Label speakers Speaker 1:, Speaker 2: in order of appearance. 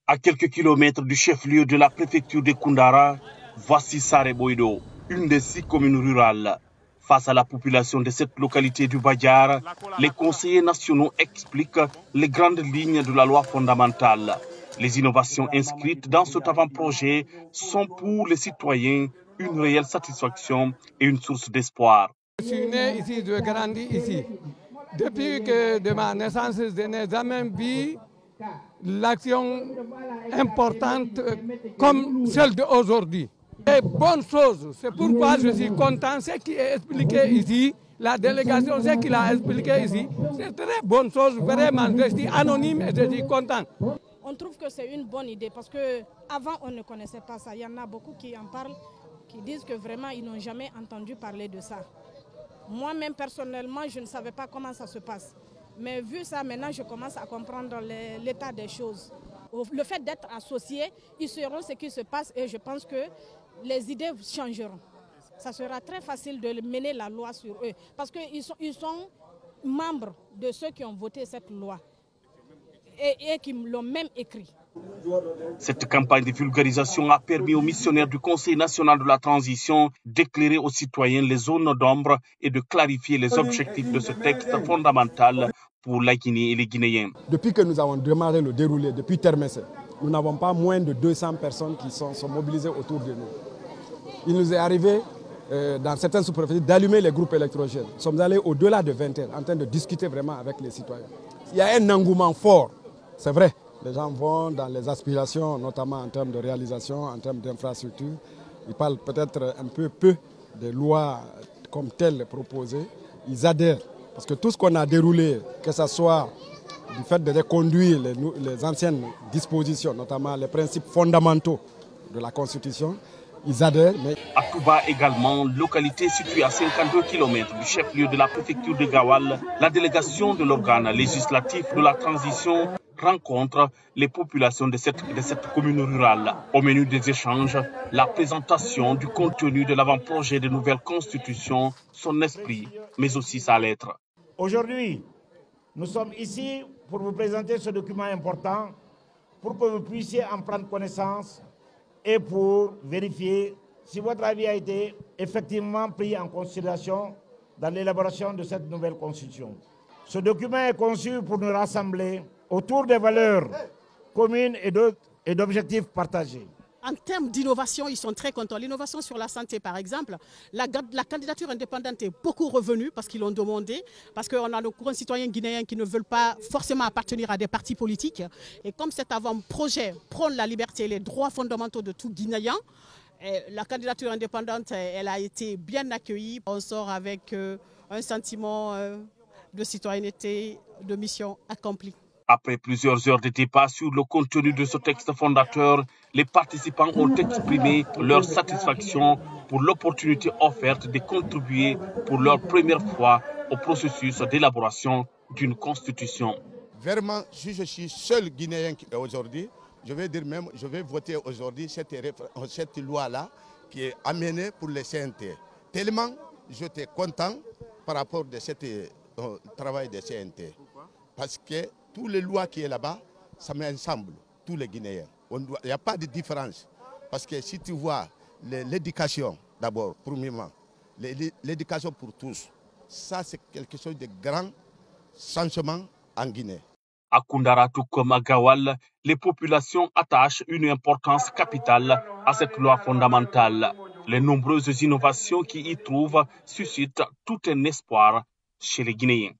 Speaker 1: À quelques kilomètres du chef-lieu de la préfecture de Koundara, voici Sare Boido, une des 6 communes rurales. Face à la population de cette localité du Badiar, les conseillers nationaux expliquent les grandes lignes de la loi fondamentale. Les innovations inscrites dans cet avant-projet sont pour les citoyens une réelle satisfaction et une source d'espoir.
Speaker 2: Je suis né ici, je grandis ici. Depuis que de ma naissance, je n'ai jamais vu l'action importante comme celle d'aujourd'hui. C'est bonne chose, c'est pourquoi je suis content. Ce qui est expliqué ici, la délégation, ce qu'il a expliqué ici, c'est très bonne chose, vraiment. Je suis anonyme et je suis content.
Speaker 3: On trouve que c'est une bonne idée parce qu'avant on ne connaissait pas ça. Il y en a beaucoup qui en parlent, qui disent que vraiment ils n'ont jamais entendu parler de ça. Moi-même personnellement, je ne savais pas comment ça se passe. Mais vu ça, maintenant je commence à comprendre l'état des choses. Le fait d'être associés, ils sauront ce qui se passe et je pense que les idées changeront. Ça sera très facile de mener la loi sur eux parce qu'ils sont membres de ceux qui ont voté cette loi et qui l'ont même écrit.
Speaker 1: Cette campagne de vulgarisation a permis aux missionnaires du Conseil national de la transition d'éclairer aux citoyens les zones d'ombre et de clarifier les objectifs de ce texte fondamental pour la Guinée et les Guinéens.
Speaker 4: Depuis que nous avons démarré le déroulé, depuis Termessé, nous n'avons pas moins de 200 personnes qui sont mobilisées autour de nous. Il nous est arrivé, dans certaines sous-préfectures, d'allumer les groupes électrogènes. Nous sommes allés au-delà de 20 heures en train de discuter vraiment avec les citoyens. Il y a un engouement fort, c'est vrai. Les gens vont dans les aspirations, notamment en termes de réalisation, en termes d'infrastructure. Ils parlent peut-être un peu des lois comme telles proposées. Ils adhèrent. Parce que tout ce qu'on a déroulé, que ce soit du fait de reconduire les anciennes dispositions, notamment les principes fondamentaux de la Constitution, ils adhèrent.
Speaker 1: À Touba également, localité située à 52 km du chef-lieu de la préfecture de Gawal, la délégation de l'organe législatif de la transition rencontre les populations de cette commune rurale. Au menu des échanges, la présentation du contenu de l'avant-projet de nouvelle constitution, son esprit, mais aussi sa lettre.
Speaker 5: Aujourd'hui, nous sommes ici pour vous présenter ce document important, pour que vous puissiez en prendre connaissance et pour vérifier si votre avis a été effectivement pris en considération dans l'élaboration de cette nouvelle constitution. Ce document est conçu pour nous rassembler autour des valeurs communes et d'objectifs partagés.
Speaker 6: En termes d'innovation, ils sont très contents. L'innovation sur la santé, par exemple, la candidature indépendante est beaucoup revenue parce qu'ils l'ont demandé, parce qu'on a nos concitoyens guinéens qui ne veulent pas forcément appartenir à des partis politiques. Et comme cet avant-projet prône la liberté et les droits fondamentaux de tout Guinéen, la candidature indépendante, elle a été bien accueillie. On sort avec un sentiment de citoyenneté, de mission accomplie.
Speaker 1: Après plusieurs heures de débat sur le contenu de ce texte fondateur, les participants ont exprimé leur satisfaction pour l'opportunité offerte de contribuer pour leur première fois au processus d'élaboration d'une constitution.
Speaker 7: Vraiment, si je suis seul Guinéen aujourd'hui, je vais dire même, je vais voter aujourd'hui cette loi-là qui est amenée pour les CNT. Tellement j'étais content par rapport à ce travail des CNT. Parce que toutes les lois qui sont là-bas, ça met ensemble tous les Guinéens. Il n'y a pas de différence. Parce que si tu vois l'éducation, d'abord, premièrement, l'éducation pour tous, ça c'est quelque chose de grand changement en Guinée.
Speaker 1: À Koundara, tout comme à Gawal, les populations attachent une importance capitale à cette loi fondamentale. Les nombreuses innovations qui y trouvent suscitent tout un espoir chez les Guinéens.